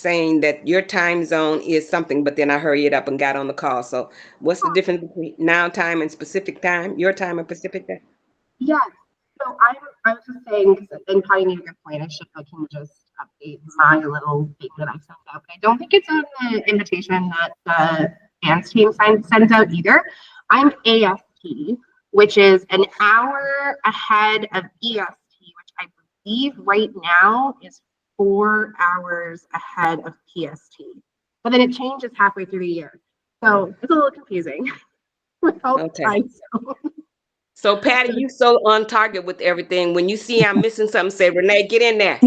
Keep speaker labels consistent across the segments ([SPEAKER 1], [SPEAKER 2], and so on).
[SPEAKER 1] saying that your time zone is something, but then I hurried up and got on the call. So what's the difference between now time and specific time? Your time and Pacific time?
[SPEAKER 2] Yes. So I was just saying, because and Patty made a good point. I can just update my little thing that I sent out. But I don't think it's on the invitation that the dance team sends out either. I'm AST, which is an hour ahead of EST, which I believe right now is 4 hours ahead of PST. But then it changes halfway through the year. So it's a little confusing with all the
[SPEAKER 1] Okay.
[SPEAKER 2] time zones.
[SPEAKER 1] So Patty, you so on target with everything. When you see I'm missing something, say, Renee, get in there.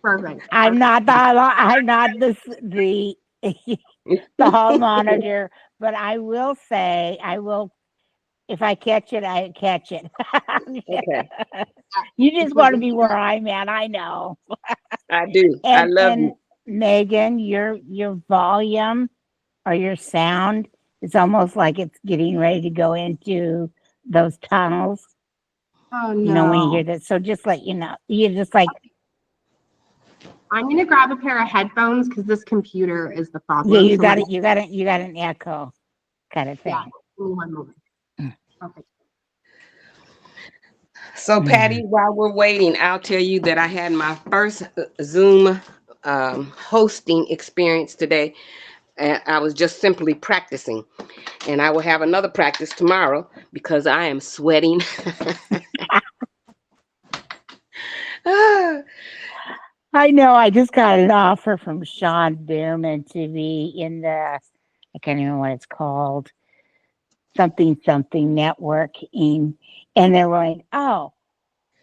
[SPEAKER 2] Perfect.
[SPEAKER 3] I'm not the the hall monitor, but I will say I will if I catch it, I catch it.
[SPEAKER 1] Okay.
[SPEAKER 3] You just want to be where I'm at. I know.
[SPEAKER 1] I do. I love
[SPEAKER 3] And
[SPEAKER 1] you.
[SPEAKER 3] Megan, your volume or your sound is almost like it's getting ready to go into those tunnels.
[SPEAKER 2] Oh
[SPEAKER 3] When you hear
[SPEAKER 2] no.
[SPEAKER 3] that. So just let you know, you're just like,
[SPEAKER 2] I'm gonna grab a pair of headphones because this computer is the
[SPEAKER 3] yeah,
[SPEAKER 2] problem.
[SPEAKER 3] you
[SPEAKER 2] So
[SPEAKER 3] got it, you got an echo kind of
[SPEAKER 2] yeah,
[SPEAKER 3] thing.
[SPEAKER 2] give me 1 moment.
[SPEAKER 3] Mm.
[SPEAKER 2] Okay.
[SPEAKER 1] So Patty,
[SPEAKER 3] Mm.
[SPEAKER 1] while we're waiting, I'll tell you that I had my first Zoom hosting experience today. And I was just simply practicing. And I will have another practice tomorrow because I am sweating. Ah,
[SPEAKER 3] I know. I just got an offer from Sean Bierman to be in I can't even know what it's called, something networking, and they're like, oh,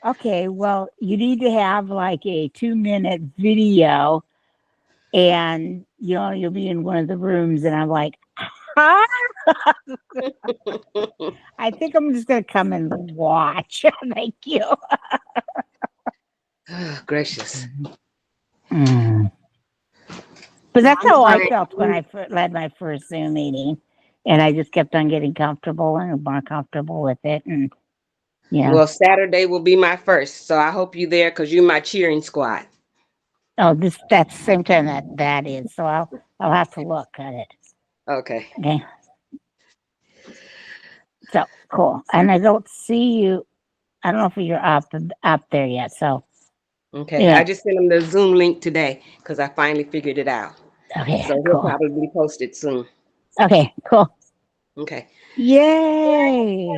[SPEAKER 3] okay, well, you need to have like a 2 minute video, and you'll be in one of the rooms, and I'm like, huh? I think I'm just gonna come and watch. Thank you.
[SPEAKER 1] gracious.
[SPEAKER 3] Mm. But
[SPEAKER 2] Yeah,
[SPEAKER 3] that's
[SPEAKER 2] I'm
[SPEAKER 3] how I
[SPEAKER 2] sorry.
[SPEAKER 3] felt when I led my first Zoom meeting, and I just kept on getting comfortable and more comfortable with it, and yeah.
[SPEAKER 1] Well, Saturday will be my first, so I hope you there because you're my cheering squad.
[SPEAKER 3] Oh, that's the same time that is. So I'll have to look at it.
[SPEAKER 1] Okay.
[SPEAKER 3] Okay. So cool. And I don't see you. I don't know if you're up there yet. So
[SPEAKER 1] Okay.
[SPEAKER 3] yeah.
[SPEAKER 1] I just sent him the Zoom link today because I finally figured it out.
[SPEAKER 3] Okay.
[SPEAKER 1] So he'll
[SPEAKER 3] Cool.
[SPEAKER 1] probably post it soon.
[SPEAKER 3] Okay. Cool.
[SPEAKER 1] Okay.
[SPEAKER 3] Yay.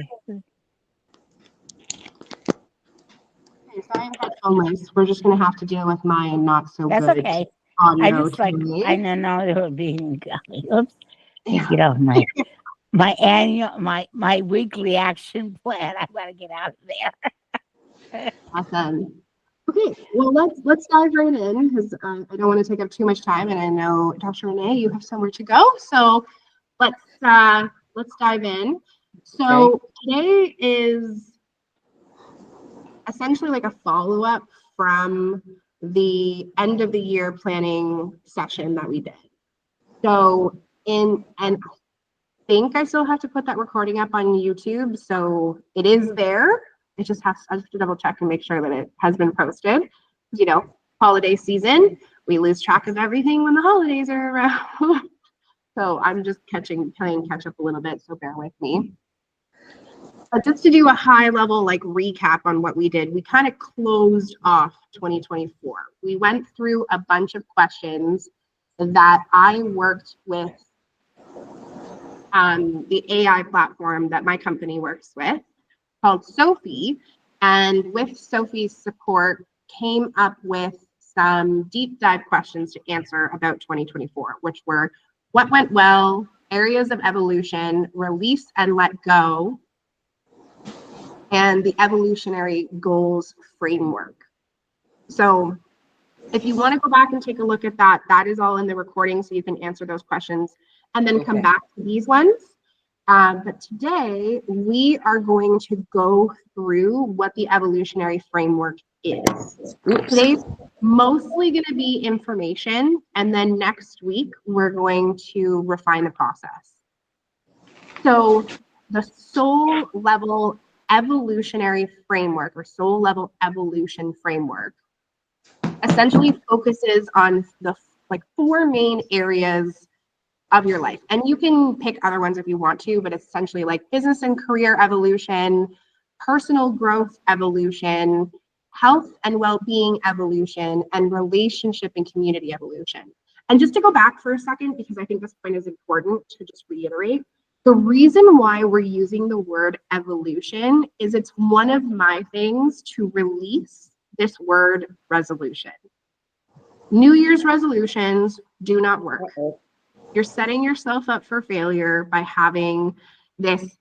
[SPEAKER 2] Okay, sorry I'm headphoneless. We're just gonna have to deal with my not so
[SPEAKER 3] That's
[SPEAKER 2] good
[SPEAKER 3] okay. I
[SPEAKER 2] audio
[SPEAKER 3] just like
[SPEAKER 2] today.
[SPEAKER 3] I don't know it would be. Oops. Let me
[SPEAKER 2] Yeah,
[SPEAKER 3] get off my annual my weekly action plan. I gotta get out of there.
[SPEAKER 2] awesome. Okay, well let's dive right in because I don't want to take up too much time, and I know Dr. Renee, you have somewhere to go, so let's let's dive in.
[SPEAKER 1] Okay.
[SPEAKER 2] So today is essentially like a follow up from the end of the year planning session that we did. So and I think I still have to put that recording up on YouTube. So it is there. I have to double check and make sure that it has been posted. Holiday season, we lose track of everything when the holidays are around. So I'm just playing catch up a little bit. So bear with me. But just to do a high level like recap on what we did, we kind of closed off 2024. We went through a bunch of questions that I worked with the AI platform that my company works with called Sophie. And with Sophie's support, came up with some deep dive questions to answer about 2024, which were what went well, areas of evolution, release and let go, and the evolutionary goals framework. So if you want to go back and take a look at that, that is all in the recording, so you can answer those questions and then come
[SPEAKER 1] Okay.
[SPEAKER 2] back to these ones. But today we are going to go through what the evolutionary framework is.
[SPEAKER 1] Oops.
[SPEAKER 2] Today's mostly going to be information, and then next week we're going to refine the process. So the soul level evolutionary framework or soul level evolution framework essentially focuses on the like 4 main areas of your life. And you can pick other ones if you want to, but it's essentially like business and career evolution, personal growth evolution, health and well-being evolution, and relationship and community evolution. And just to go back for a second, because I think this point is important to just reiterate, the reason why we're using the word evolution is it's one of my things to release this word resolution. New Year's resolutions do not work.
[SPEAKER 1] Uh-oh.
[SPEAKER 2] You're setting yourself up for failure by having this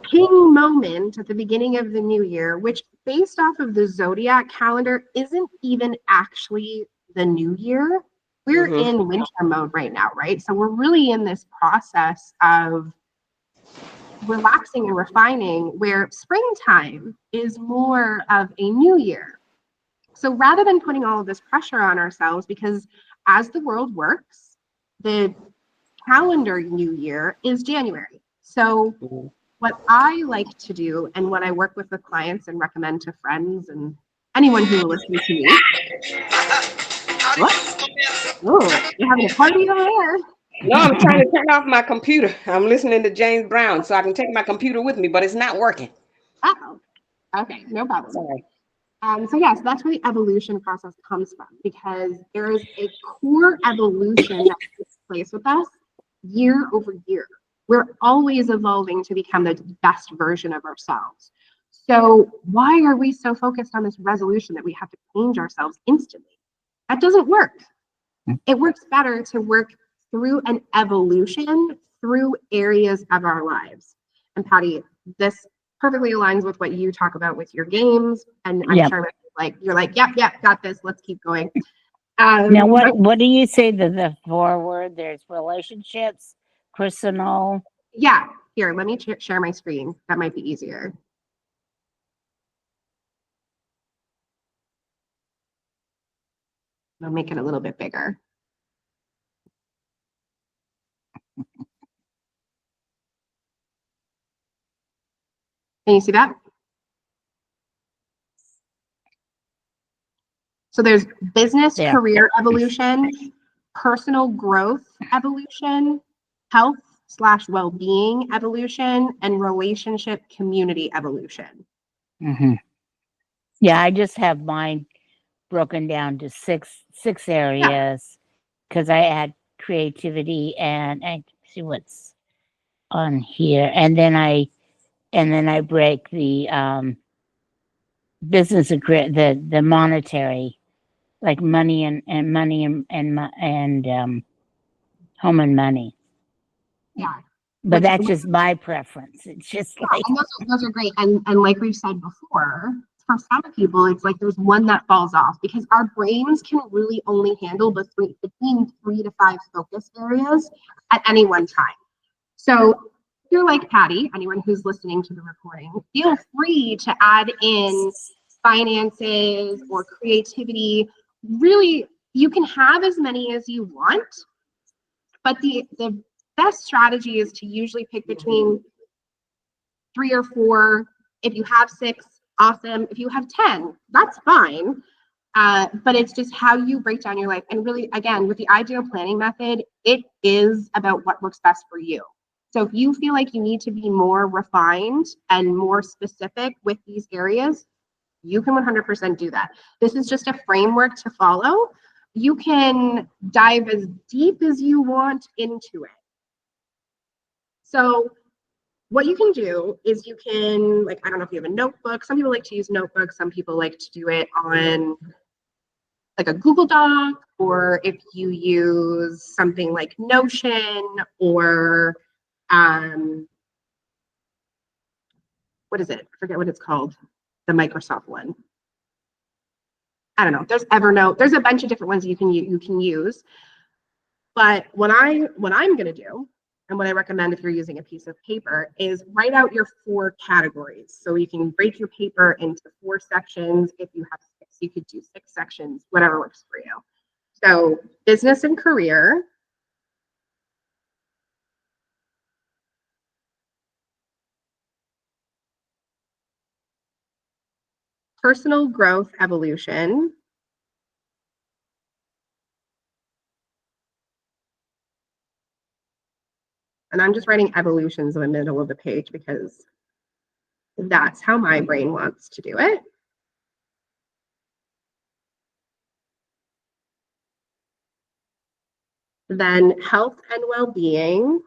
[SPEAKER 2] ping moment at the beginning of the new year, which based off of the zodiac calendar isn't even actually the new year. We're
[SPEAKER 1] Mhm.
[SPEAKER 2] in winter mode right now, right? So we're really in this process of relaxing and refining, where springtime is more of a new year. So rather than putting all of this pressure on ourselves, because as the world works, the calendar new year is January. So
[SPEAKER 1] Mhm.
[SPEAKER 2] what I like to do, and what I work with clients and recommend to friends and anyone who will listen to me. What? Oh, you're having a party over there.
[SPEAKER 1] No, I'm trying to turn off my computer. I'm listening to James Brown so I can take my computer with me, but it's not working.
[SPEAKER 2] Uh-oh. Okay, no problem.
[SPEAKER 1] Sorry.
[SPEAKER 2] So yes, that's where the evolution process comes from, because there is a core evolution that takes place with us year over year. We're always evolving to become the best version of ourselves. So why are we so focused on this resolution that we have to change ourselves instantly? That doesn't work. It works better to work through an evolution through areas of our lives. And Patty, this perfectly aligns with what you talk about with your games. And I'm
[SPEAKER 3] Yep.
[SPEAKER 2] sure like you're like, yep, got this. Let's keep going.
[SPEAKER 3] Now,
[SPEAKER 2] But
[SPEAKER 3] what do you say the forward? There's relationships, personal.
[SPEAKER 2] yeah, here, let me share my screen. That might be easier. I'll make it a little bit bigger. Can you see that? So there's business
[SPEAKER 3] Yeah.
[SPEAKER 2] career evolution, personal growth evolution, health / well-being evolution, and relationship community evolution.
[SPEAKER 3] Hmm. Yeah, I just have mine broken down to six
[SPEAKER 2] Yeah,
[SPEAKER 3] areas because I add creativity and I see what's on here, and then I break the business and the monetary, like money and money and home and money.
[SPEAKER 2] yeah.
[SPEAKER 3] But
[SPEAKER 2] Which
[SPEAKER 3] that's just my preference. It's just
[SPEAKER 2] yeah,
[SPEAKER 3] like
[SPEAKER 2] and those are great. And like we've said before, for some people, it's like there's one that falls off, because our brains can really only handle between 3 to 5 focus areas at any one time. So if you're like Patty, anyone who's listening to the recording, feel free to add in finances or creativity. Really, you can have as many as you want, but the best strategy is to usually pick between 3 or 4. If you have 6, awesome. If you have 10, that's fine. But it's just how you break down your life. And really, again, with the ideal planning method, it is about what works best for you. So if you feel like you need to be more refined and more specific with these areas, you can 100% do that. This is just a framework to follow. You can dive as deep as you want into it. So what you can do is you can, like, I don't know if you have a notebook. Some people like to use notebooks. Some people like to do it on like a Google Doc, or if you use something like Notion or what is it? I forget what it's called. The Microsoft one. I don't know. There's Evernote. There's a bunch of different ones you can use. But what I'm gonna do, and what I recommend if you're using a piece of paper, is write out your 4 categories. So you can break your paper into 4 sections. If you have 6, you could do 6 sections, whatever works for you. So business and career, personal growth evolution, And I'm just writing evolutions in the middle of the page because that's how my brain wants to do it. Then health and well-being.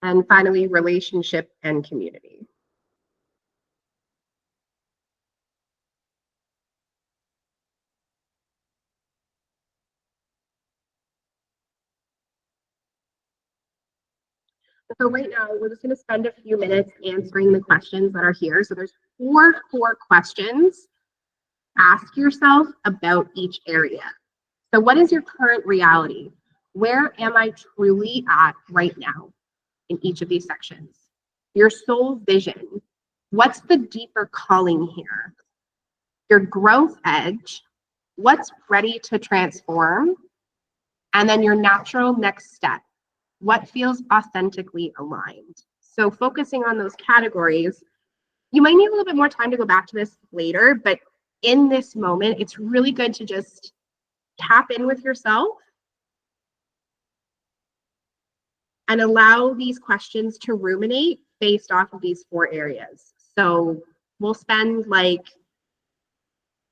[SPEAKER 2] And finally, relationship and community. So right now, we're just going to spend a few minutes answering the questions that are here. So there's four core questions. Ask yourself about each area. So what is your current reality? Where am I truly at right now in each of these sections? Your soul vision. What's the deeper calling here? Your growth edge. What's ready to transform? And then your natural next step. What feels authentically aligned? So focusing on those categories, you might need a little bit more time to go back to this later, but in this moment, it's really good to just tap in with yourself and allow these questions to ruminate based off of these four areas. So we'll spend like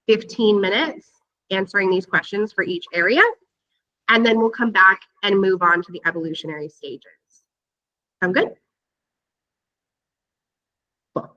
[SPEAKER 2] 15 minutes answering these questions for each area, and then we'll come back and move on to the evolutionary stages. Sound good? Cool.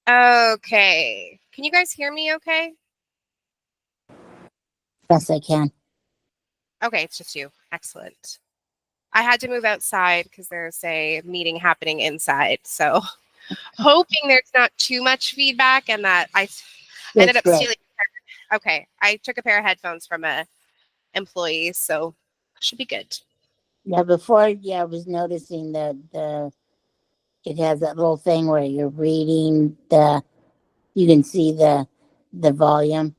[SPEAKER 2] Okay. Can you guys hear me okay?
[SPEAKER 3] Yes, I can.
[SPEAKER 2] Okay, it's just you. Excellent. I had to move outside because there's a meeting happening inside. So hoping there's not too much feedback and that I ended
[SPEAKER 3] It's
[SPEAKER 2] up
[SPEAKER 3] great.
[SPEAKER 2] stealing. Okay, I took a pair of headphones from a employee, so should be good.
[SPEAKER 3] Yeah, before, yeah, I was noticing that it has that little thing where you're reading you can see the volume,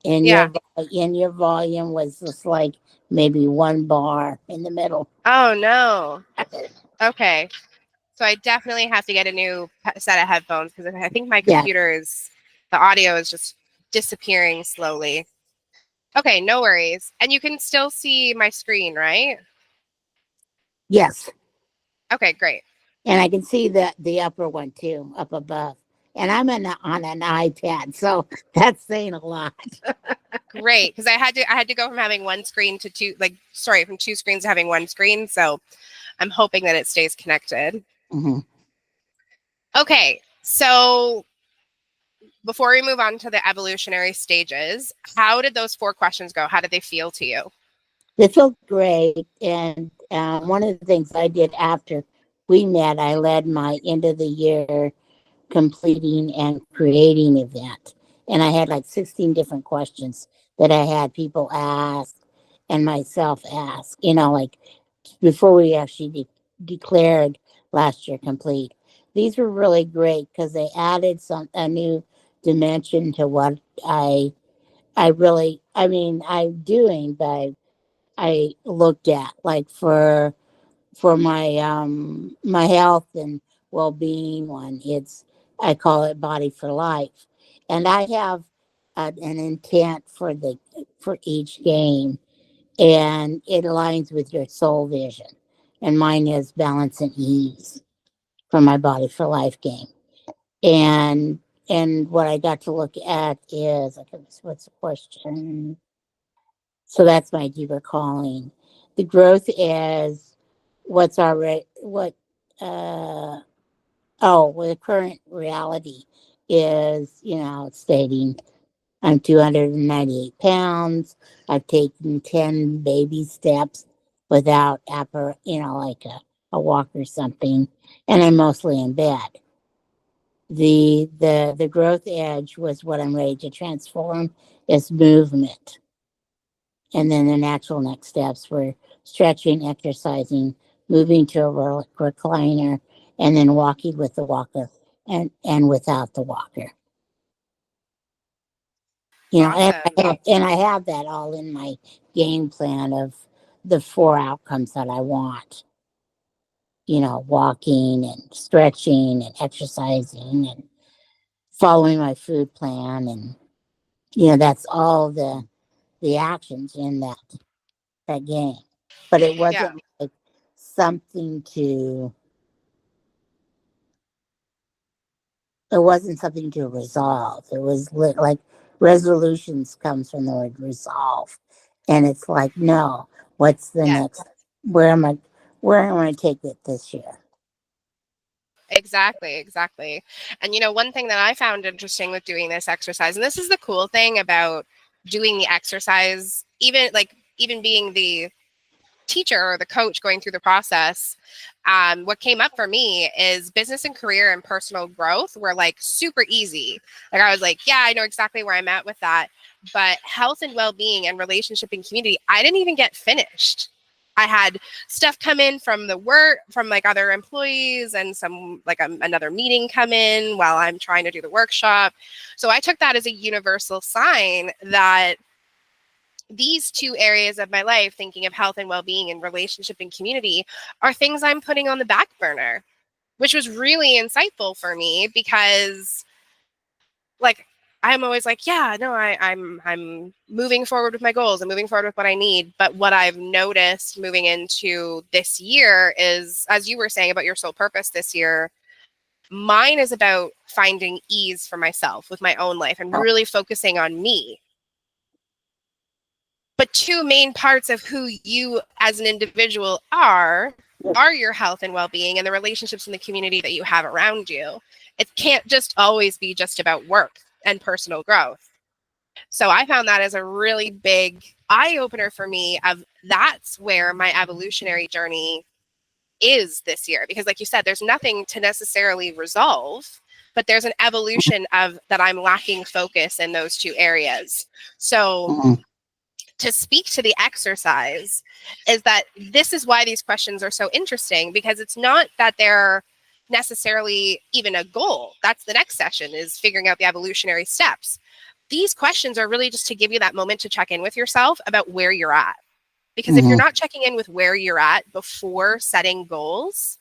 [SPEAKER 3] and
[SPEAKER 2] Yeah.
[SPEAKER 3] your volume was just like maybe one bar in the middle.
[SPEAKER 2] Oh no. Okay. So I definitely have to get a new set of headphones because I think my
[SPEAKER 3] Yeah.
[SPEAKER 2] computer the audio is just disappearing slowly. Okay, no worries. And you can still see my screen, right?
[SPEAKER 3] Yes,
[SPEAKER 2] Okay, great.
[SPEAKER 3] and I can see the upper one too, up above. And I'm on an iPad, so that's saying a lot.
[SPEAKER 2] Great, because I had to go from having one screen to two, like sorry, from two screens to having one screen. So I'm hoping that it stays connected.
[SPEAKER 3] Hmm.
[SPEAKER 2] Okay, so before we move on to the evolutionary stages, how did those 4 questions go? How did they feel to you?
[SPEAKER 3] It felt great, and one of the things I did after we met, I led my end of the year completing and creating event. And I had like 16 different questions that I had people ask and myself ask, like before we actually declared last year complete. These were really great because they added a new dimension to what I'm doing, but I looked at like for my health and well-being one, it's I call it Body for Life, and I have an intent for each game, and it aligns with your soul vision, and mine is balance and ease for my Body for Life game. And what I got to look at is, okay, what's the question? So that's my deeper calling. The growth is what's already what uh well, the current reality is, stating I'm 298 pounds. I've taken 10 baby steps without like a walk or something, and I'm mostly in bed. The growth edge was what I'm ready to transform is movement. And then the natural next steps were stretching, exercising, moving to a recliner, and then walking with the walker and without the walker.
[SPEAKER 2] Awesome.
[SPEAKER 3] And I have that all in my game plan of the 4 outcomes that I want. Walking and stretching and exercising and following my food plan, and that's all the actions in that game. But it
[SPEAKER 2] Yeah,
[SPEAKER 3] wasn't like something to it wasn't something to resolve. It was like resolutions comes from the word resolve, and it's like, no, what's the
[SPEAKER 2] yeah,
[SPEAKER 3] next? Where am I going to take it this year?
[SPEAKER 2] exactly. And one thing that I found interesting with doing this exercise, and this is the cool thing about doing the exercise, even being the teacher or the coach going through the process, what came up for me is business and career and personal growth were like super easy. Like I was like, yeah, I know exactly where I'm at with that. But health and well-being and relationship and community, I didn't even get finished. I had stuff come in from the work, from like other employees, and some like another meeting come in while I'm trying to do the workshop. So I took that as a universal sign that these 2 areas of my life, thinking of health and well-being and relationship and community, are things I'm putting on the back burner, which was really insightful for me because like I'm always like, yeah, no, I'm moving forward with my goals. I'm moving forward with what I need. But what I've noticed moving into this year is, as you were saying about your soul purpose this year, mine is about finding ease for myself with my own life and really focusing on me.
[SPEAKER 4] But two main parts of who you as an individual are your health and well-being and the relationships in the community that you have around you. It can't just always be just about work and personal growth. So I found that as a really big eye-opener for me of that's where my evolutionary journey is this year. Because like you said, there's nothing to necessarily resolve, but there's an evolution of that I'm lacking focus in those two areas. So to speak to the exercise is that this is why these questions are so interesting, because it's not that they're necessarily even a goal. That's the next session, is figuring out the evolutionary steps. These questions are really just to give you that moment to check in with yourself about where you're at. Because if you're not checking in with where you're at before setting goals,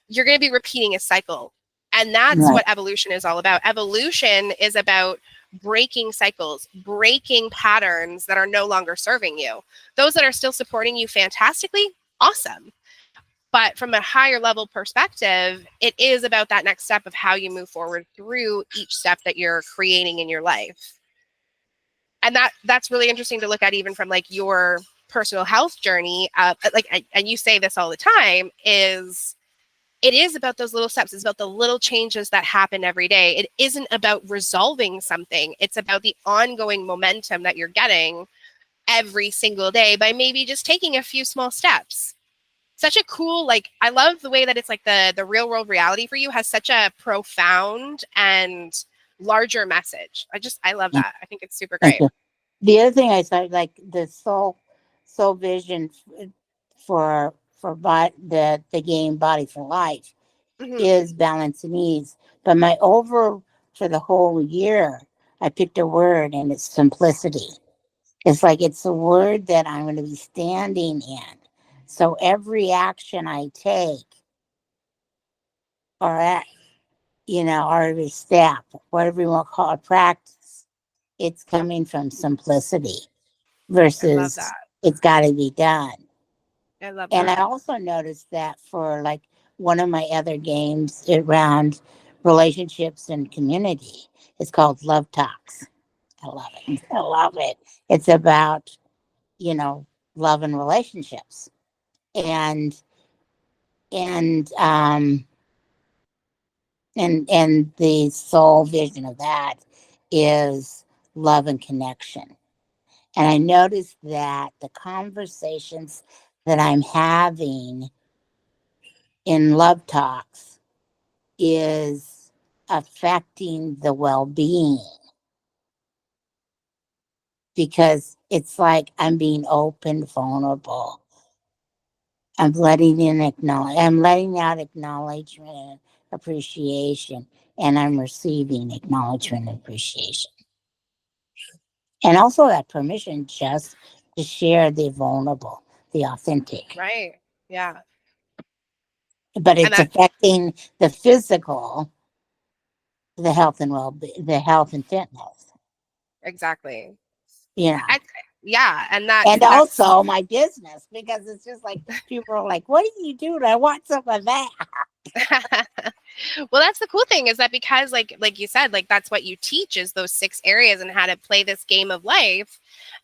[SPEAKER 4] you're going to be repeating a cycle. And that's what evolution is all about. Evolution is about breaking cycles, breaking patterns that are no longer serving you. Those that are still supporting you fantastically, awesome. But from a higher level perspective, it is about that next step of how you move forward through each step that you're creating in your life. And that's really interesting to look at, even from like your personal health journey. And you say this all the time, is it is about those little steps. It's about the little changes that happen every day. It isn't about resolving something. It's about the ongoing momentum that you're getting every single day by maybe just taking a few small steps. Such a cool, like, I love the way that it's like the real world reality for you has such a profound and larger message. I love that. I think it's super great.
[SPEAKER 3] The other thing I saw, like the soul vision for the game Body for Life is balance and ease. But my for the whole year, I picked a word, and it's simplicity. It's like it's a word that I'm going to be standing in. So every action I take, or or every step, whatever you want to call it, practice, it's coming from simplicity versus it's got to be done.
[SPEAKER 4] I love
[SPEAKER 3] And
[SPEAKER 4] that.
[SPEAKER 3] I also noticed that for like one of my other games around relationships and community, it's called Love Talks. I love it. I love it. It's about, love and relationships. And and um and the sole vision of that is love and connection. And I noticed that the conversations that I'm having in Love Talks is affecting the well-being, because it's like I'm being open, vulnerable. I'm letting out acknowledgement and appreciation, and I'm receiving acknowledgement and appreciation. And also that permission just to share the vulnerable, the authentic.
[SPEAKER 4] Right. Yeah.
[SPEAKER 3] But it's affecting the physical, the health and the health and fitness.
[SPEAKER 4] Exactly.
[SPEAKER 3] Yeah.
[SPEAKER 4] And
[SPEAKER 3] also my business, because it's just like people are like, what do you do? And I want some of that.
[SPEAKER 4] Well, that's the cool thing, is that because like you said, like that's what you teach, is those 6 areas and how to play this game of life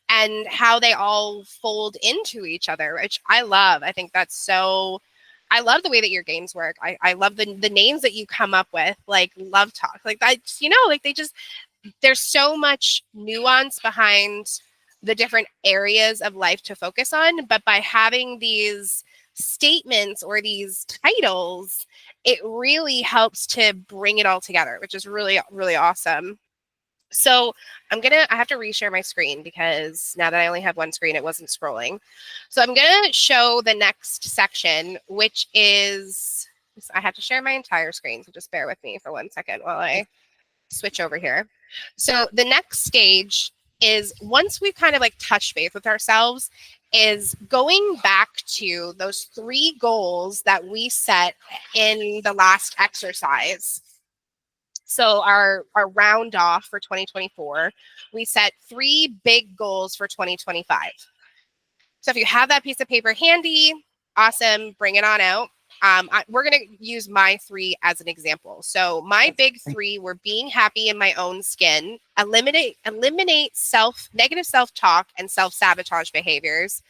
[SPEAKER 4] and how they all fold into each other, which I love. I think that's so, I love the way that your games work. I love the names that you come up with, like Love Talk, like that, like there's so much nuance behind the different areas of life to focus on. But by having these statements or these titles, it really helps to bring it all together, which is really, really awesome. So I have to reshare my screen, because now that I only have one screen, it wasn't scrolling. So I'm going to show the next section, which is, I have to share my entire screen. So just bear with me for 1 second while I switch over here. So the next stage is, once we've kind of like touched base with ourselves, is going back to those 3 goals that we set in the last exercise. So our round off for 2024, we set 3 big goals for 2025. So if you have that piece of paper handy, awesome, bring it on out. we're going to use my 3 as an example. So my big 3 were being happy in my own skin, eliminate negative self-talk and self-sabotage behaviors,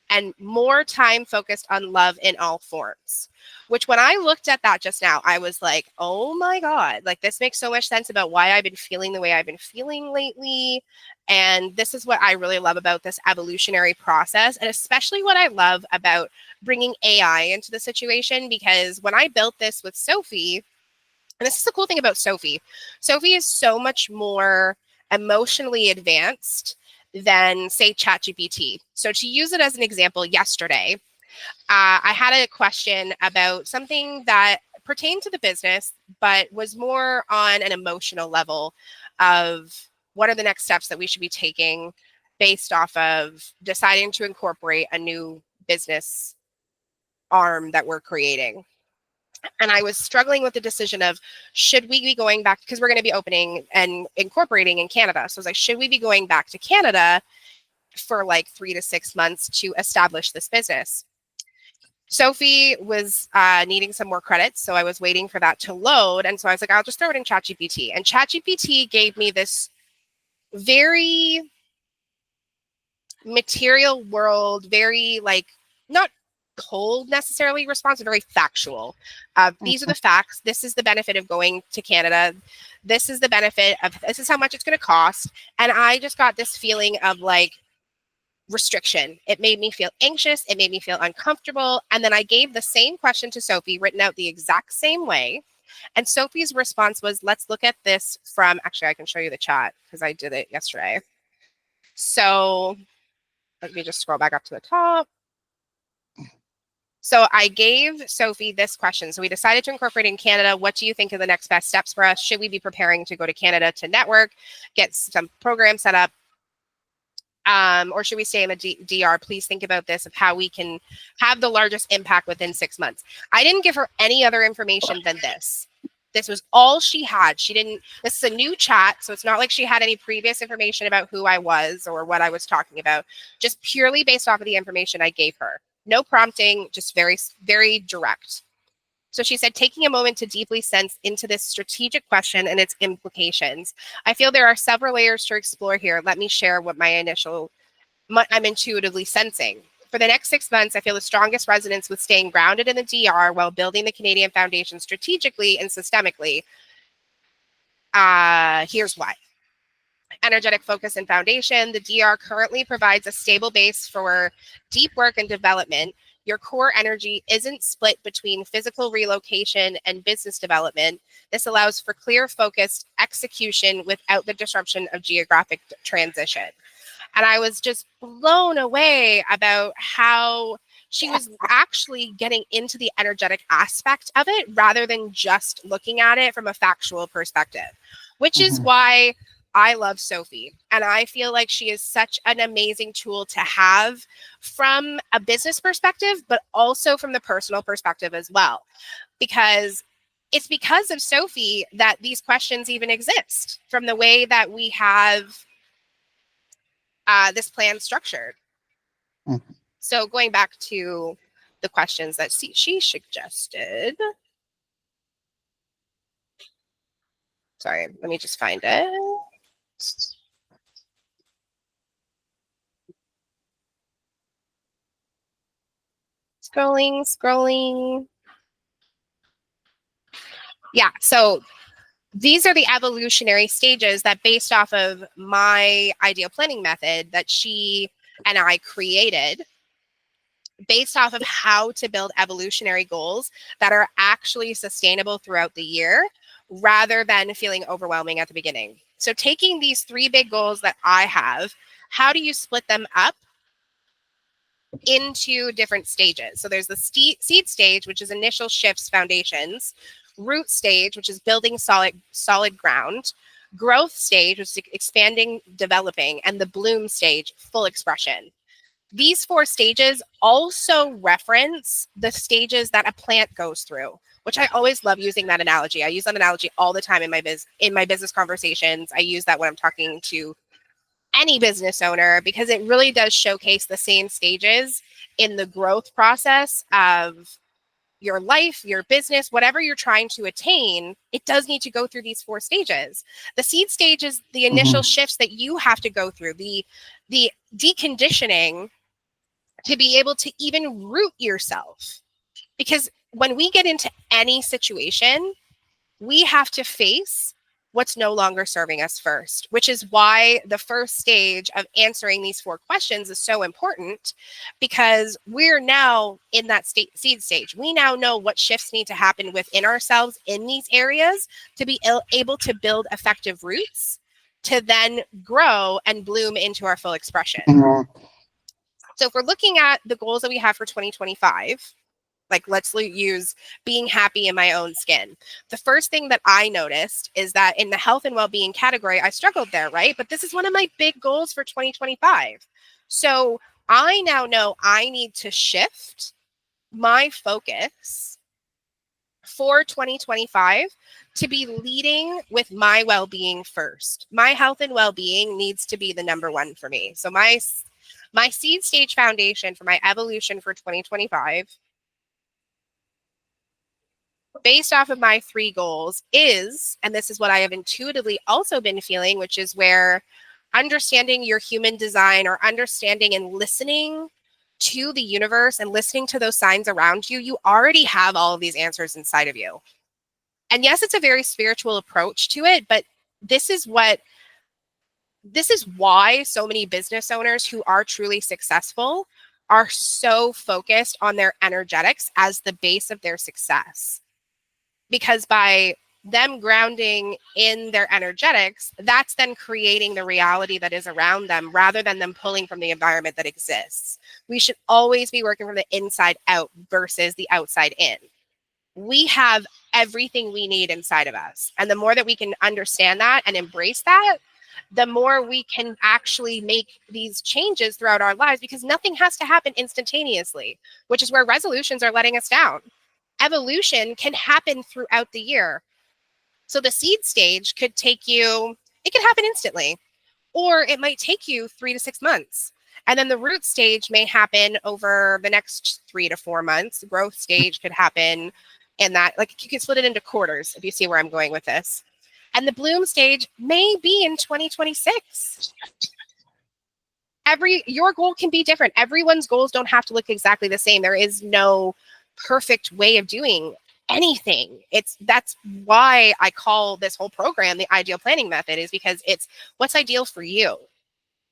[SPEAKER 4] and more time focused on love in all forms. Which when I looked at that just now, I was like, oh my God, like this makes so much sense about why I've been feeling the way I've been feeling lately. And this is what I really love about this evolutionary process, and especially what I love about bringing AI into the situation, because when I built this with Sophie, and this is the cool thing about Sophie, Sophie is so much more emotionally advanced than, say, ChatGPT. So to use it as an example, yesterday, I had a question about something that pertained to the business, but was more on an emotional level of what are the next steps that we should be taking based off of deciding to incorporate a new business arm that we're creating. And I was struggling with the decision of, should we be going back, because we're going to be opening and incorporating in Canada. So I was like, should we be going back to Canada for like 3 to 6 months to establish this business? Sophie was needing some more credits, so I was waiting for that to load. And so I was like, I'll just throw it in ChatGPT. And ChatGPT gave me this very material world, very like, not cold necessarily response, but very factual. These are the facts. This is the benefit of going to Canada. This is the benefit of, this is how much it's going to cost. And I just got this feeling of like restriction. It made me feel anxious. It made me feel uncomfortable. And then I gave the same question to Sophie, written out the exact same way. And Sophie's response was, let's look at this from, actually, I can show you the chat because I did it yesterday. So let me just scroll back up to the top. So I gave Sophie this question. So we decided to incorporate in Canada. What do you think are the next best steps for us? Should we be preparing to go to Canada to network, get some programs set up? Or should we stay in the DR? Please think about this, of how we can have the largest impact within 6 months. I didn't give her any other information than this. This was all she had. This is a new chat, so it's not like she had any previous information about who I was or what I was talking about, just purely based off of the information I gave her. No prompting, just very, very direct. So she said, taking a moment to deeply sense into this strategic question and its implications. I feel there are several layers to explore here. Let me share what I'm intuitively sensing. For the next 6 months, I feel the strongest resonance with staying grounded in the DR while building the Canadian foundation strategically and systemically. Here's why. Energetic focus and foundation. The DR currently provides a stable base for deep work and development. Your core energy isn't split between physical relocation and business development. This allows for clear, focused execution without the disruption of geographic transition. And I was just blown away about how she was actually getting into the energetic aspect of it rather than just looking at it from a factual perspective, which is why I love Sophie. And I feel like she is such an amazing tool to have from a business perspective, but also from the personal perspective as well. Because it's because of Sophie that these questions even exist, from the way that we have this plan structured. So going back to the questions that she suggested. Sorry, let me just find it. Scrolling. Yeah, so these are the evolutionary stages that, based off of my ideal planning method that she and I created, based off of how to build evolutionary goals that are actually sustainable throughout the year, rather than feeling overwhelming at the beginning. So taking these 3 big goals that I have, how do you split them up into different stages? So there's the seed stage, which is initial shifts, foundations; root stage, which is building solid ground; growth stage, which is expanding, developing; and the bloom stage, full expression. These 4 stages also reference the stages that a plant goes through, which I always love using that analogy. I use that analogy all the time in my business conversations. I use that when I'm talking to any business owner, because it really does showcase the same stages in the growth process of your life, your business, whatever you're trying to attain, it does need to go through these 4 stages. The seed stage is the initial shifts that you have to go through, the deconditioning to be able to even root yourself. Because when we get into any situation, we have to face what's no longer serving us first, which is why the first stage of answering these 4 questions is so important, because we're now in that seed stage. We now know what shifts need to happen within ourselves in these areas to be able to build effective roots to then grow and bloom into our full expression. So if we're looking at the goals that we have for 2025, like let's use being happy in my own skin. The first thing that I noticed is that in the health and well-being category, I struggled there, right? But this is one of my big goals for 2025. So I now know I need to shift my focus for 2025 to be leading with my well-being first. My health and well-being needs to be the number one for me. So my seed stage foundation for my evolution for 2025, based off of my 3 goals, is, and this is what I have intuitively also been feeling, which is where understanding your human design, or understanding and listening to the universe and listening to those signs around you, you already have all of these answers inside of you. And yes, it's a very spiritual approach to it, but this is why so many business owners who are truly successful are so focused on their energetics as the base of their success. Because by them grounding in their energetics, that's then creating the reality that is around them, rather than them pulling from the environment that exists. We should always be working from the inside out versus the outside in. We have everything we need inside of us. And the more that we can understand that and embrace that, the more we can actually make these changes throughout our lives, because nothing has to happen instantaneously, which is where resolutions are letting us down. Evolution can happen throughout the year. So the seed stage could it could happen instantly, or it might take you 3 to 6 months. And then the root stage may happen over the next 3 to 4 months. The growth stage could happen in that, like, you can split it into quarters if you see where I'm going with this. And the bloom stage may be in 2026. Your goal can be different. Everyone's goals don't have to look exactly the same. There is no perfect way of doing anything. That's why I call this whole program the ideal planning method, is because it's what's ideal for you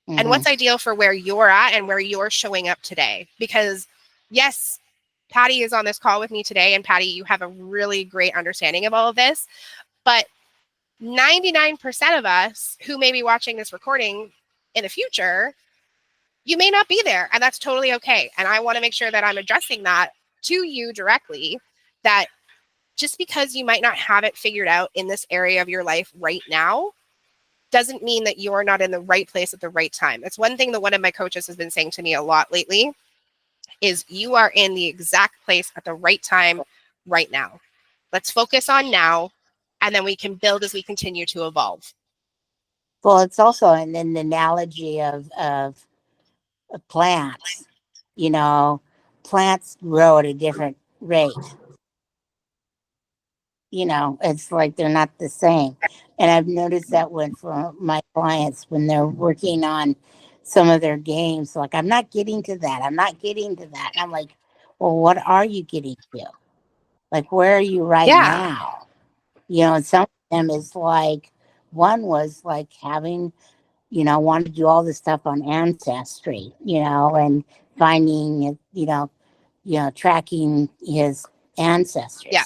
[SPEAKER 4] and what's ideal for where you're at and where you're showing up today. Because yes, Patty is on this call with me today, and Patty, you have a really great understanding of all of this, but 99% of us who may be watching this recording in the future, you may not be there, and that's totally okay. And I want to make sure that I'm addressing that to you directly, that just because you might not have it figured out in this area of your life right now doesn't mean that you're not in the right place at the right time. It's one thing that one of my coaches has been saying to me a lot lately, is you are in the exact place at the right time right now. Let's focus on now, and then we can build as we continue to evolve.
[SPEAKER 3] Well, it's also an analogy of plants. Plants grow at a different rate. It's like they're not the same. And I've noticed that for my clients, when they're working on some of their games, like, I'm not getting to that. I'm not getting to that. And I'm like, well, what are you getting to? Like, where are you right now? And some of them is like, one was like having, wanted to do all this stuff on Ancestry, and finding, tracking his ancestors.
[SPEAKER 4] Yeah.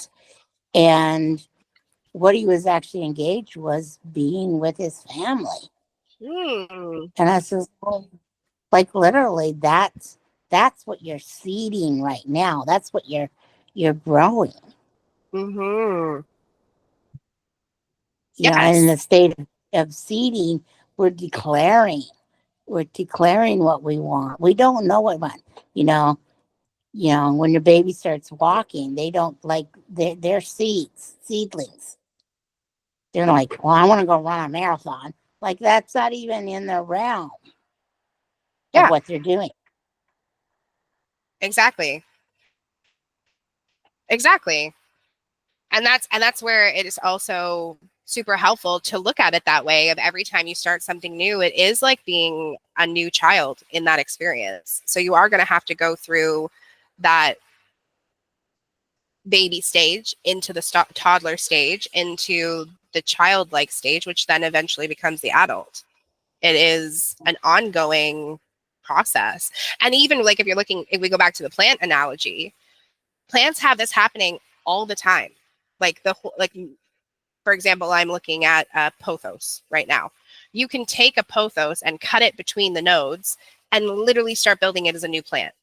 [SPEAKER 3] And what he was actually engaged was being with his family. And I said, well, like, literally, that's what you're seeding right now. That's what you're growing.
[SPEAKER 4] Yes.
[SPEAKER 3] And in the state of seeding, we're declaring what we want. We don't know what we want. When your baby starts walking, they don't, like, they're seedlings. They're like, well, I want to go run a marathon. Like, that's not even in the realm of what they're doing.
[SPEAKER 4] Exactly. Exactly. And that's where it is also super helpful to look at it that way. Of every time you start something new, it is like being a new child in that experience. So you are going to have to go through that baby stage into the toddler stage into the childlike stage, which then eventually becomes the adult. It is an ongoing process. And even like if we go back to the plant analogy, plants have this happening all the time. Like for example, I'm looking at pothos right now. You can take a pothos and cut it between the nodes and literally start building it as a new plant.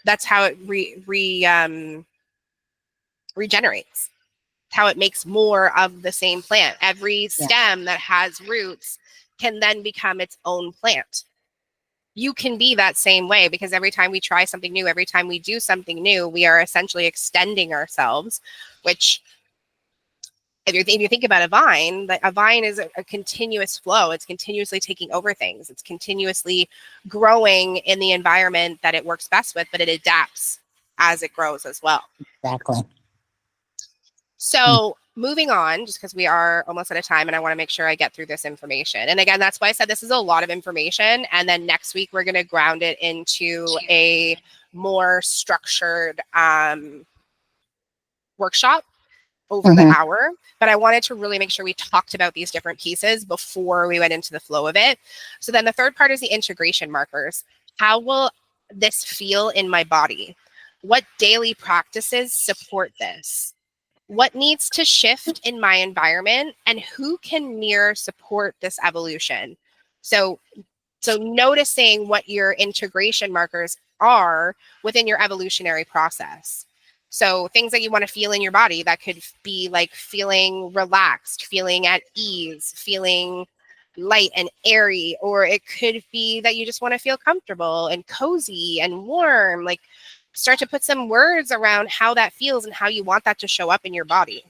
[SPEAKER 4] That's how it regenerates, how it makes more of the same plant. Every stem that has roots can then become its own plant. You can be that same way, because every time we try something new, every time we do something new, we are essentially extending ourselves, which if you think about a vine is a continuous flow. It's continuously taking over things. It's continuously growing in the environment that it works best with, but it adapts as it grows as well.
[SPEAKER 3] Exactly.
[SPEAKER 4] So moving on, just because we are almost out of time and I want to make sure I get through this information. And again, that's why I said this is a lot of information. And then next week, we're going to ground it into a more structured workshop over the hour. But I wanted to really make sure we talked about these different pieces before we went into the flow of it. So then the third part is the integration markers. How will this feel in my body? What daily practices support this? What needs to shift in my environment, and who can mirror support this evolution? So noticing what your integration markers are within your evolutionary process. So things that you want to feel in your body, that could be like feeling relaxed, feeling at ease, feeling light and airy, or it could be that you just want to feel comfortable and cozy and warm. Like, start to put some words around how that feels and how you want that to show up in your body.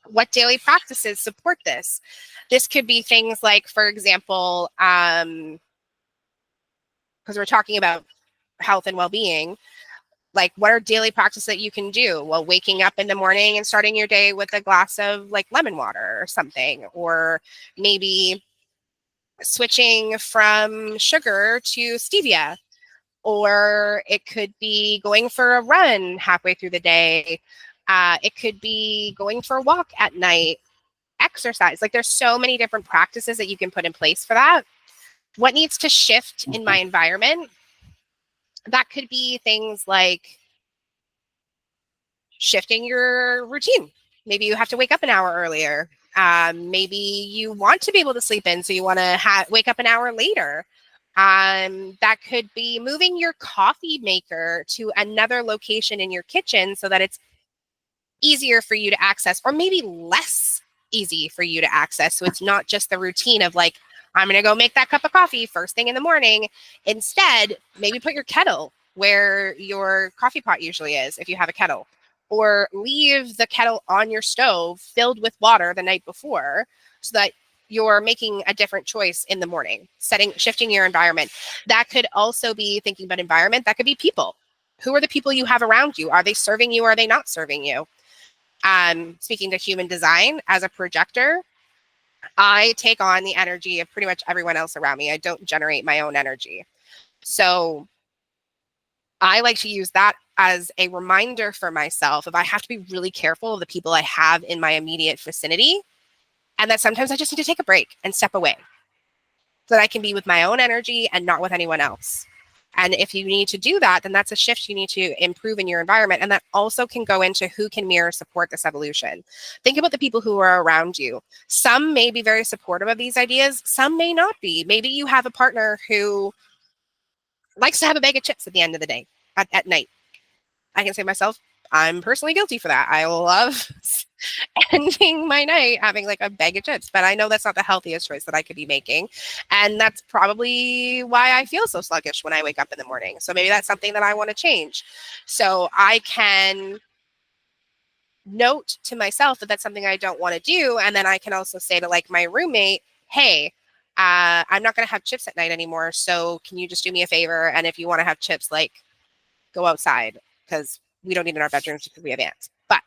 [SPEAKER 4] What daily practices support this? This could be things like, for example, because we're talking about health and well-being, like what are daily practices that you can do? Well, waking up in the morning and starting your day with a glass of like lemon water or something, or maybe switching from sugar to stevia, or it could be going for a run halfway through the day. It could be going for a walk at night, exercise. Like, there's so many different practices that you can put in place for that. What needs to shift in my environment? That could be things like shifting your routine. Maybe you have to wake up an hour earlier. Maybe you want to be able to sleep in, so you want to wake up an hour later. That could be moving your coffee maker to another location in your kitchen so that it's easier for you to access, or maybe less easy for you to access. So it's not just the routine of like, I'm going to go make that cup of coffee first thing in the morning. Instead, maybe put your kettle where your coffee pot usually is, if you have a kettle, or leave the kettle on your stove filled with water the night before, so that you're making a different choice in the morning, shifting your environment. That could also be thinking about environment. That could be people. Who are the people you have around you? Are they serving you? Or are they not serving you? Speaking to human design, as a projector, I take on the energy of pretty much everyone else around me. I don't generate my own energy. So I like to use that as a reminder for myself of I have to be really careful of the people I have in my immediate vicinity, and that sometimes I just need to take a break and step away so that I can be with my own energy and not with anyone else. And if you need to do that, then that's a shift you need to improve in your environment. And that also can go into who can mirror support this evolution. Think about the people who are around you. Some may be very supportive of these ideas. Some may not be. Maybe you have a partner who likes to have a bag of chips at the end of the day, at night. I can say myself, I'm personally guilty for that. I love ending my night having like a bag of chips, but I know that's not the healthiest choice that I could be making. And that's probably why I feel so sluggish when I wake up in the morning. So maybe that's something that I want to change. So I can note to myself that that's something I don't want to do. And then I can also say to like my roommate, hey, I'm not going to have chips at night anymore. So can you just do me a favor? And if you want to have chips, like, go outside, because we don't need in our bedrooms because we have ants. But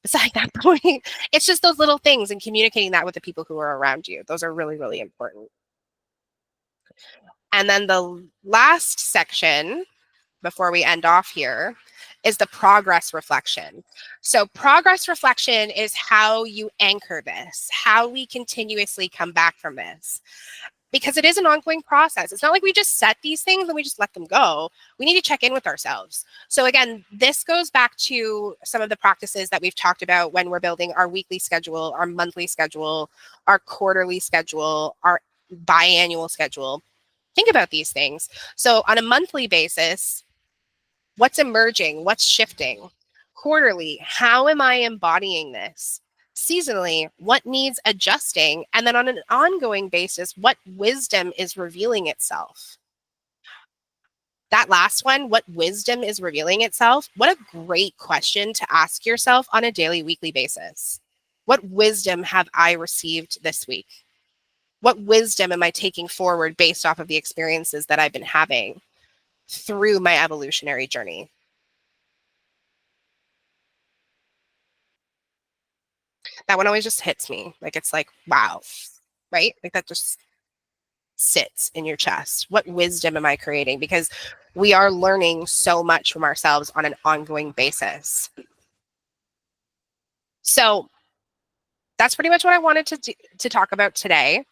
[SPEAKER 4] besides that point, it's just those little things and communicating that with the people who are around you. Those are really, really important. And then the last section before we end off here is the progress reflection. So progress reflection is how you anchor this, how we continuously come back from this, because it is an ongoing process. It's not like we just set these things and we just let them go. We need to check in with ourselves. So again, this goes back to some of the practices that we've talked about when we're building our weekly schedule, our monthly schedule, our quarterly schedule, our biannual schedule. Think about these things. So on a monthly basis, what's emerging? What's shifting? Quarterly, how am I embodying this? Seasonally, what needs adjusting? And then on an ongoing basis, what wisdom is revealing itself? That last one, what wisdom is revealing itself? What a great question to ask yourself on a daily, weekly basis. What wisdom have I received this week? What wisdom am I taking forward based off of the experiences that I've been having through my evolutionary journey? That one always just hits me. Like, it's like, wow, right? Like that just sits in your chest. What wisdom am I creating? Because we are learning so much from ourselves on an ongoing basis. So that's pretty much what I wanted to talk about today.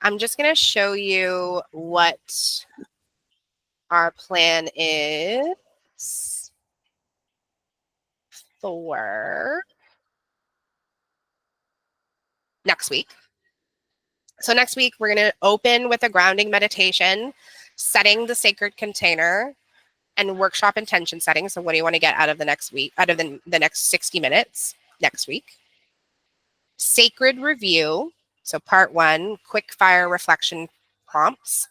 [SPEAKER 4] I'm just going to show you what our plan is for next week. So next week, we're going to open with a grounding meditation, setting the sacred container, and workshop intention setting. So what do you want to get out of the next week, out of the next 60 minutes next week? Sacred review. So part 1, quick fire reflection prompts.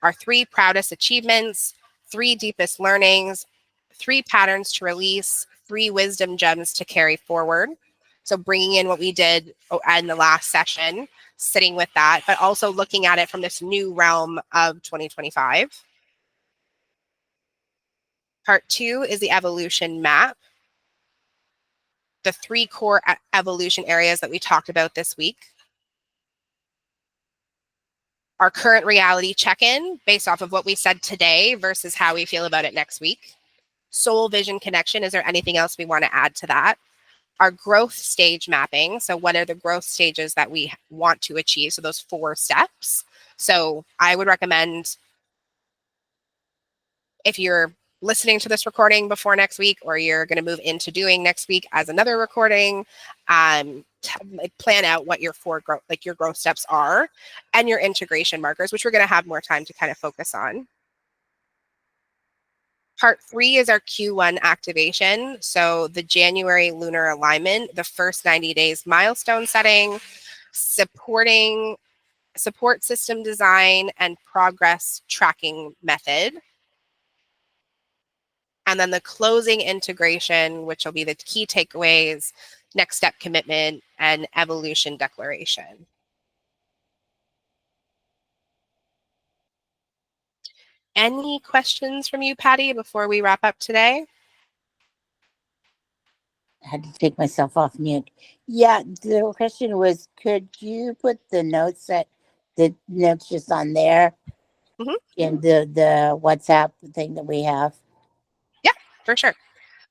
[SPEAKER 4] Our 3 proudest achievements, 3 deepest learnings, 3 patterns to release, 3 wisdom gems to carry forward. So bringing in what we did in the last session, sitting with that, but also looking at it from this new realm of 2025. Part 2 is the evolution map. The 3 core evolution areas that we talked about this week. Our current reality check-in based off of what we said today versus how we feel about it next week. Soul vision connection. Is there anything else we want to add to that? Our growth stage mapping. So what are the growth stages that we want to achieve? So those 4 steps. So I would recommend, if you're listening to this recording before next week, or you're going to move into doing next week as another recording, plan out what your 4 growth, like your growth steps are, and your integration markers, which we're going to have more time to kind of focus on. Part 3 is our Q1 activation. So the January lunar alignment, the first 90 days milestone setting, support system design, and progress tracking method. And then the closing integration, which will be the key takeaways, next step commitment, and evolution declaration. Any questions from you, Patty, before we wrap up today?
[SPEAKER 3] I had to take myself off mute. Yeah, the question was, could you put the notes just on there in the WhatsApp thing that we have?
[SPEAKER 4] Yeah, for sure.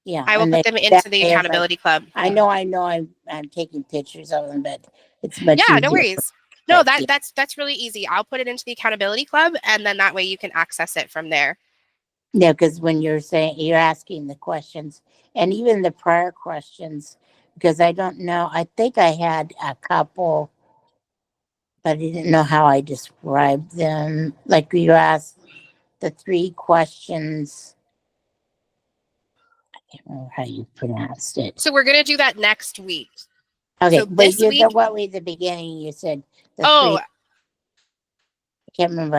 [SPEAKER 3] Yeah,
[SPEAKER 4] I will put them into the accountability club.
[SPEAKER 3] I know. I'm taking pictures of them, but it's much easier.
[SPEAKER 4] Yeah, no worries. No, that's really easy. I'll put it into the accountability club, and then that way you can access it from there.
[SPEAKER 3] Yeah, because when you're asking the questions, and even the prior questions, because I don't know, I think I had a couple, but I didn't know how I described them. Like you asked the 3 questions. I can't remember how you pronounced it.
[SPEAKER 4] So we're gonna do that next week.
[SPEAKER 3] Okay,
[SPEAKER 4] so
[SPEAKER 3] but what way at the beginning you said the 3. I can't remember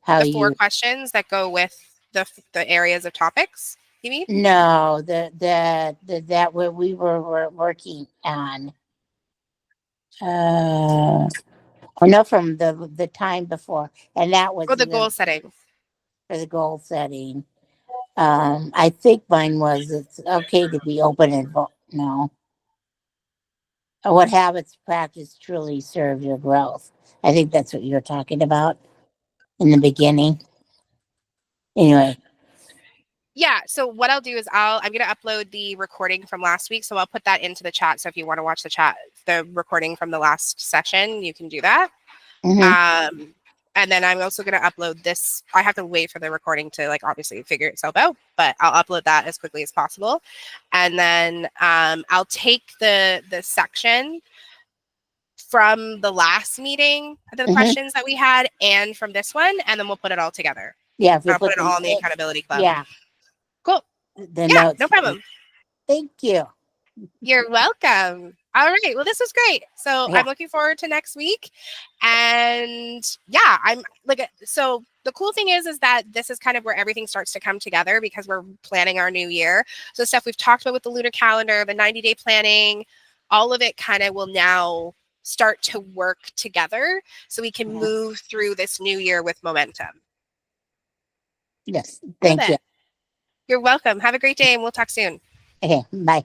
[SPEAKER 3] how
[SPEAKER 4] the 4 questions that go with the areas of topics. You mean?
[SPEAKER 3] No, that what we were working on. I know from the time before, and that was
[SPEAKER 4] the goal setting.
[SPEAKER 3] For the goal setting. I think mine was it's okay to be open and no. What habits practice truly serve your growth? I think that's what you're talking about in the beginning. Anyway,
[SPEAKER 4] Yeah. So what I'll do is I'm gonna upload the recording from last week. So I'll put that into the chat. So if you want to watch the recording from the last session, you can do that.
[SPEAKER 3] mhm.
[SPEAKER 4] And then I'm also gonna upload this. I have to wait for the recording to like obviously figure itself out, but I'll upload that as quickly as possible. And then I'll take the section from the last meeting, the
[SPEAKER 3] Mhm.
[SPEAKER 4] questions that we had, and from this one, and then we'll put it all together.
[SPEAKER 3] Yeah, if you
[SPEAKER 4] I'll put
[SPEAKER 3] put
[SPEAKER 4] it all in the
[SPEAKER 3] the
[SPEAKER 4] accountability club.
[SPEAKER 3] yeah,
[SPEAKER 4] Cool.
[SPEAKER 3] the
[SPEAKER 4] Yeah,
[SPEAKER 3] notes.
[SPEAKER 4] no problem.
[SPEAKER 3] Thank you.
[SPEAKER 4] You're welcome. All right. Well, this was great. So
[SPEAKER 3] Yeah.
[SPEAKER 4] I'm looking forward to next week. And yeah, I'm like, so the cool thing is that this is kind of where everything starts to come together because we're planning our new year. So stuff we've talked about with the lunar calendar, the 90-day planning, all of it kind of will now start to work together so we can move through this new year with momentum.
[SPEAKER 3] Yes. Thank you.
[SPEAKER 4] You're welcome. Have a great day and we'll talk soon.
[SPEAKER 3] Okay. Bye.